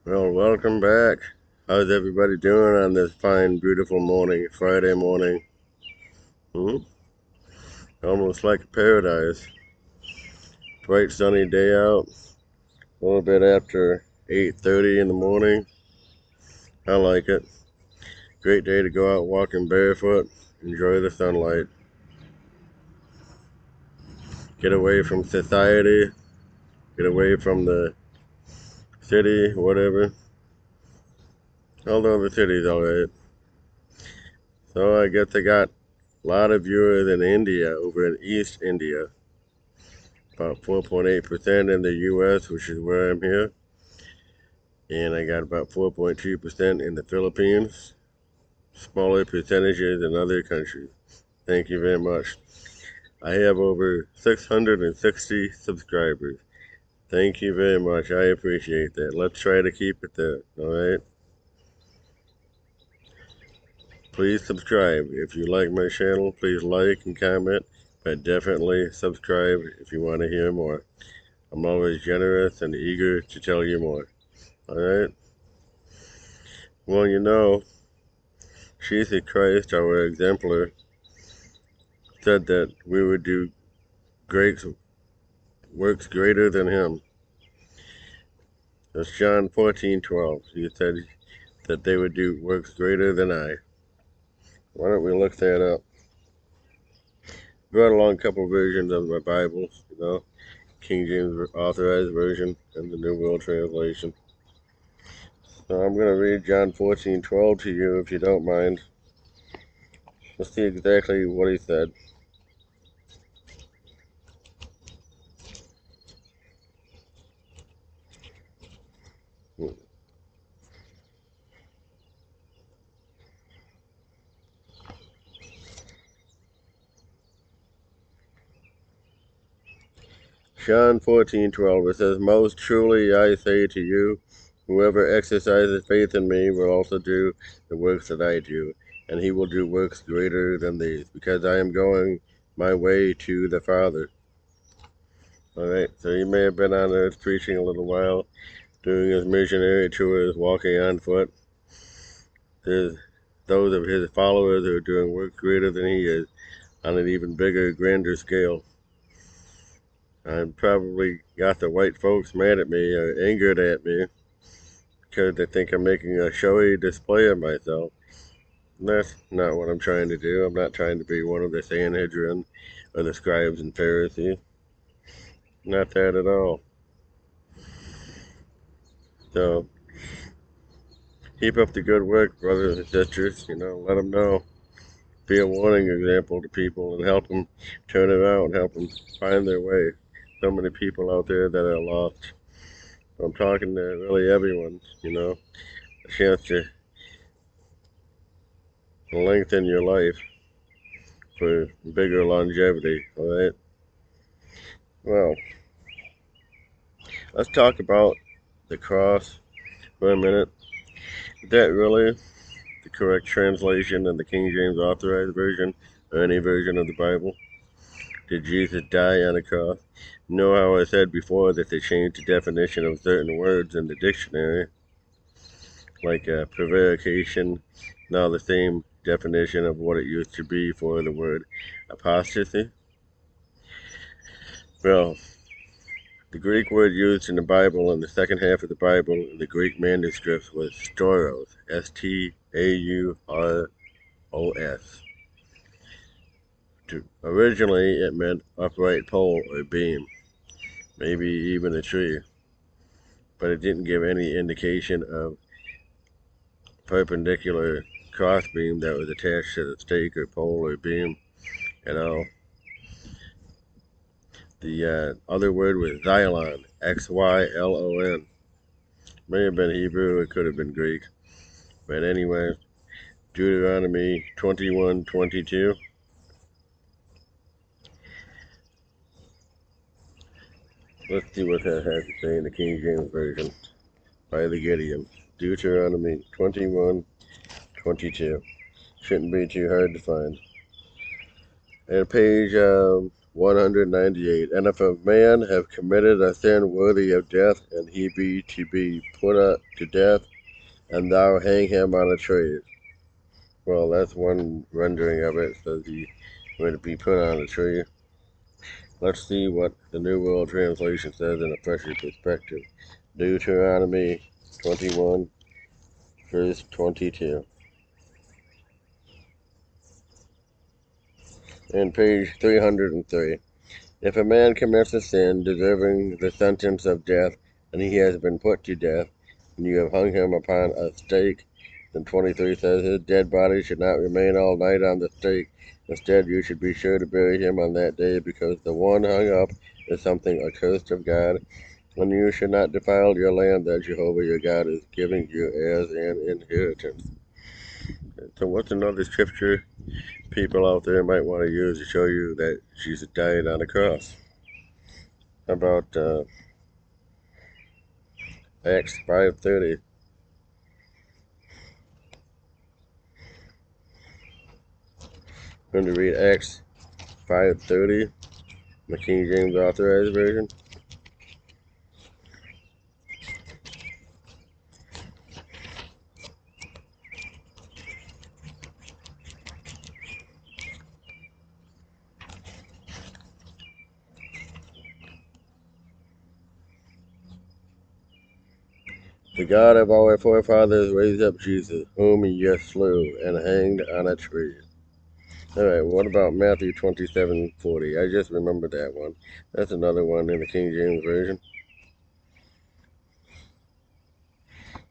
Well, welcome back. How's everybody doing on this fine, beautiful morning, Friday morning? Hmm? Almost like paradise. Bright sunny day out. A little bit after 8:30 in the morning. I like it. Great day to go out walking barefoot. Enjoy the sunlight. Get away from society. Get away from the city, whatever. Although the city's alright. So I guess I got a lot of viewers in India, over in East India. About 4.8% in the US, which is where I'm here. And I got about 4.2% in the Philippines. Smaller percentages in other countries. Thank you very much. I have over 660 subscribers. Thank you very much. I appreciate that. Let's try to keep it there. Alright? Please subscribe. If you like my channel, please like and comment. But definitely subscribe if you want to hear more. I'm always generous and eager to tell you more. Alright? Well, Jesus Christ, our exemplar, said that we would do great works greater than him. That's John 14:12. He said that they would do works greater than I. Why don't we look that up? Brought along a couple versions of my Bibles, King James Authorized Version and the New World Translation. So I'm going to read John 14:12 to you if you don't mind. Let's see exactly what he said. John 14:12, it says, "Most truly I say to you, whoever exercises faith in me will also do the works that I do, and he will do works greater than these, because I am going my way to the Father." Alright, so he may have been on earth preaching a little while, doing his missionary tours, walking on foot. There's those of his followers who are doing work greater than he is, on an even bigger, grander scale. I probably got the white folks mad at me or angered at me because they think I'm making a showy display of myself. And that's not what I'm trying to do. I'm not trying to be one of the Sanhedrin or the scribes and Pharisees. Not that at all. So keep up the good work, brothers and sisters. Let them know. Be a warning example to people and help them turn around, help them find their way. So many people out there that are lost. I'm talking to really everyone, a chance to lengthen your life for bigger longevity, alright? Well, let's talk about the cross for a minute. Is that really the correct translation in the King James Authorized Version or any version of the Bible? Did Jesus die on a cross? Know how I said before that they changed the definition of certain words in the dictionary, like prevarication, now the same definition of what it used to be for the word apostasy? Well, the Greek word used in the Bible in the second half of the Bible in the Greek manuscripts was stauros, S-T-A-U-R-O-S. Originally, it meant upright pole or beam, maybe even a tree, but it didn't give any indication of perpendicular crossbeam that was attached to the stake or pole or beam at all. The other word was xylon, X-Y-L-O-N. May have been Hebrew, it could have been Greek. But anyway, Deuteronomy 21:22. Let's see what that has to say in the King James Version by the Gideon. Deuteronomy 21:22. Shouldn't be too hard to find. And page 198. And if a man have committed a sin worthy of death, and he be to be put to death, and thou hang him on a tree. Well, that's one rendering of it. It says he would be put on a tree. Let's see what the New World Translation says in a fresher perspective. Deuteronomy 21, verse 22. And page 303. If a man commits a sin deserving the sentence of death, and he has been put to death, and you have hung him upon a stake, then 23 says his dead body should not remain all night on the stake. Instead, you should be sure to bury him on that day, because the one hung up is something accursed of God, and you should not defile your land that Jehovah your God is giving you as an inheritance. So what's another scripture people out there might want to use to show you that Jesus died on the cross? How about Acts 5:30? I'm going to read Acts 5:30, the King James Authorized Version. The God of our forefathers raised up Jesus, whom ye slew, and hanged on a tree. Alright, what about Matthew 27:40? I just remembered that one. That's another one in the King James Version.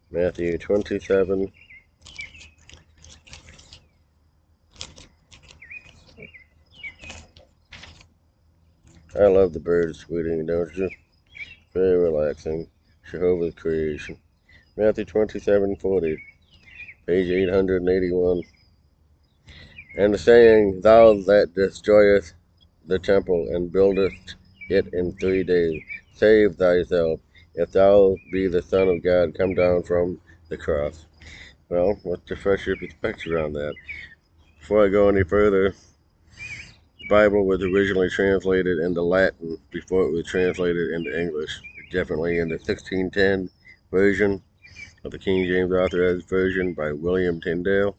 Matthew 27. I love the birds tweeting, don't you? Very relaxing. Jehovah's creation. Matthew 27:40, page 881. And saying, Thou that destroyest the temple and buildest it in 3 days, save thyself. If thou be the Son of God, come down from the cross. Well, what's the fresher perspective on that? Before I go any further, the Bible was originally translated into Latin before it was translated into English. Definitely in the 1610 version of the King James Authorized Version by William Tyndale.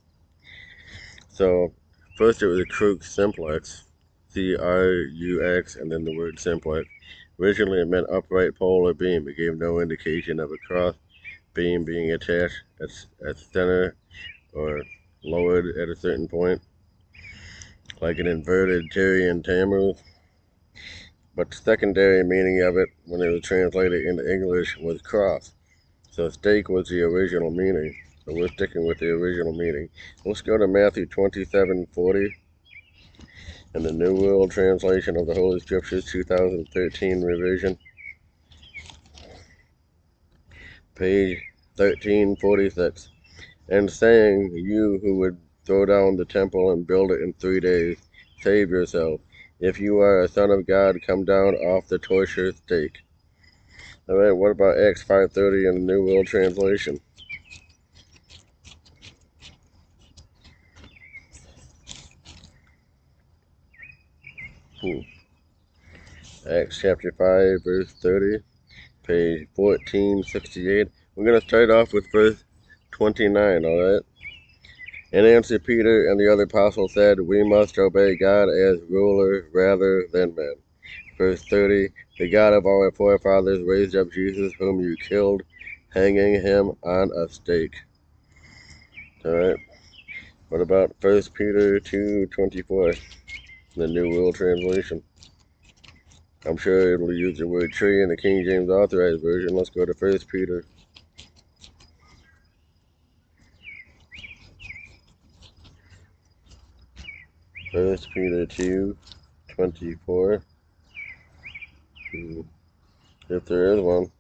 So, first it was a crux simplex, C-R-U-X, and then the word simplex. Originally it meant upright pole or beam. It gave no indication of a cross beam being attached at center or lowered at a certain point, like an inverted Tyrian Tammuz. But the secondary meaning of it, when it was translated into English, was cross. So stake was the original meaning. So we're sticking with the original meaning. Let's go to Matthew 27:40 in the New World Translation of the Holy Scriptures, 2013 revision, page 1346. And saying, you who would throw down the temple and build it in 3 days, save yourself. If you are a son of God, come down off the torture stake. Alright, what about Acts 5:30 in the New World Translation? Acts chapter 5, verse 30, page 1468. We're going to start off with verse 29, alright? And answered Peter and the other apostles said, We must obey God as ruler rather than men. Verse 30, the God of our forefathers raised up Jesus, whom you killed, hanging him on a stake. Alright, what about 1 Peter 2:24, the New World Translation? I'm sure it'll use the word tree in the King James Authorized Version. Let's go to 1 Peter. First Peter 2:24. If there is one.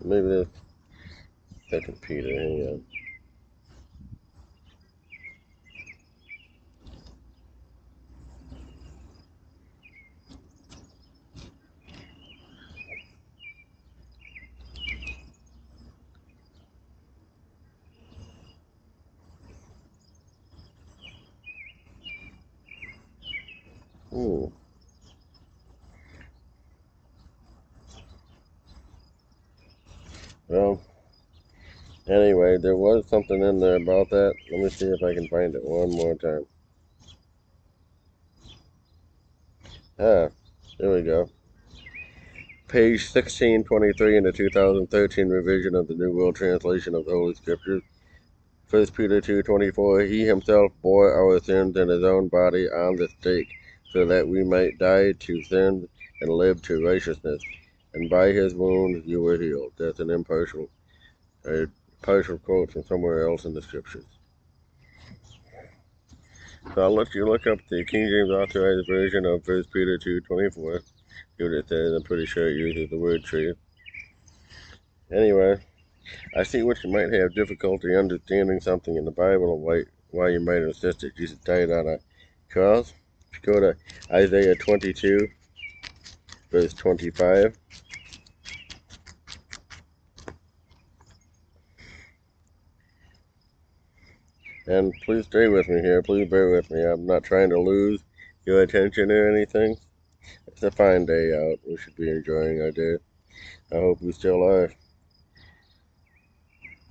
Maybe that's 2 Peter. Hang on. Ooh. Well, anyway, there was something in there about that. Let me see if I can find it one more time. Ah, there we go. Page 1623 in the 2013 revision of the New World Translation of the Holy Scriptures. 1 Peter 2:24, He himself bore our sins in his own body on the stake, so that we might die to sin and live to righteousness. And by his wounds you were healed. That's an a partial quote from somewhere else in the Scriptures. So I'll let you look up the King James Authorized Version of 1 Peter 2:24. See what it says. I'm pretty sure it uses the word tree. Anyway, I see what you might have difficulty understanding something in the Bible and why you might insist that Jesus died on a cross. If you go to Isaiah 22, verse 25. And please stay with me here. Please bear with me. I'm not trying to lose your attention or anything. It's a fine day out. We should be enjoying our day. I hope we still are.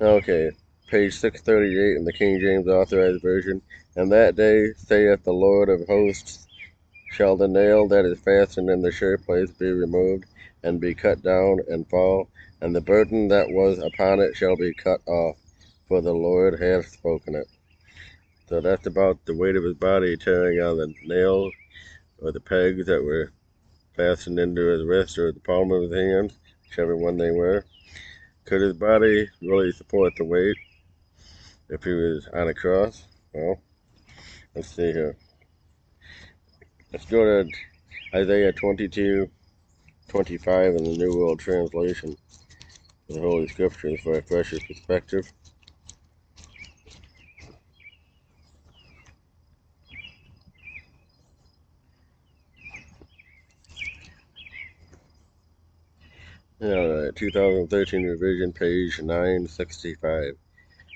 Okay, page 638 in the King James Authorized Version. And that day, saith the Lord of hosts, shall the nail that is fastened in the sure place be removed, and be cut down and fall, and the burden that was upon it shall be cut off, for the Lord hath spoken it. So that's about the weight of his body tearing on the nails or the pegs that were fastened into his wrist or the palm of his hand, whichever one they were. Could his body really support the weight if he was on a cross? Well, let's see here. Let's go to Isaiah 22:25 in the New World Translation of the Holy Scriptures for a fresher perspective. Alright, 2013 revision, page 965.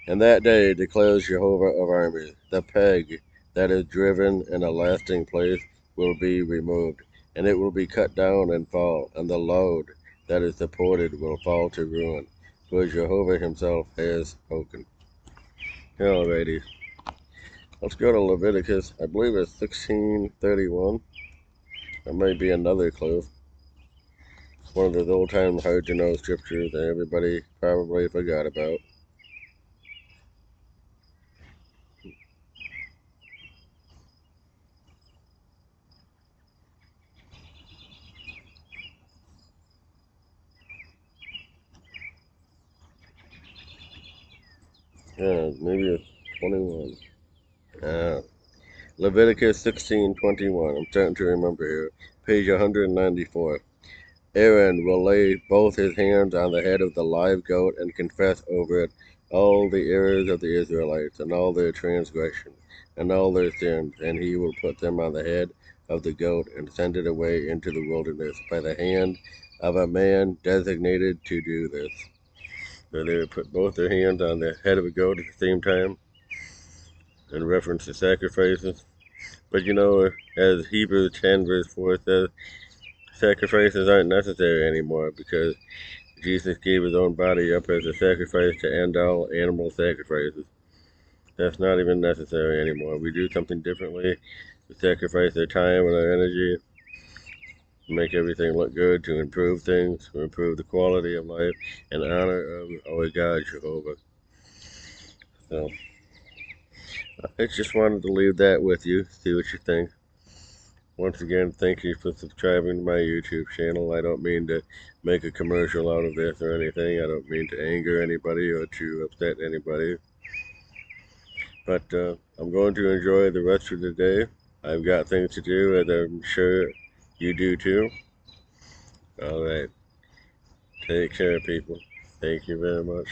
And that day declares Jehovah of armies, the peg that is driven in a lasting place will be removed, and it will be cut down and fall, and the load that is supported will fall to ruin, for Jehovah himself has spoken. Alrighty, let's go to Leviticus. I believe it's 16:31. That might be another clue. One of those old-time hard-to-know scriptures that everybody probably forgot about. Yeah, maybe it's 21. Leviticus 16:21. I'm starting to remember here. Page 194. Aaron will lay both his hands on the head of the live goat and confess over it all the errors of the Israelites and all their transgressions and all their sins, and he will put them on the head of the goat and send it away into the wilderness by the hand of a man designated to do this. So they would put both their hands on the head of a goat at the same time in reference to sacrifices. But you know, as Hebrews 10 verse 4 says, sacrifices aren't necessary anymore because Jesus gave his own body up as a sacrifice to end all animal sacrifices. That's not even necessary anymore. We do something differently. We sacrifice our time and our energy to make everything look good, to improve things, to improve the quality of life and honor of our God, Jehovah. So, I just wanted to leave that with you, see what you think. Once again, thank you for subscribing to my YouTube channel. I don't mean to make a commercial out of this or anything. I don't mean to anger anybody or to upset anybody. But I'm going to enjoy the rest of the day. I've got things to do, as I'm sure you do too. All right. Take care, people. Thank you very much.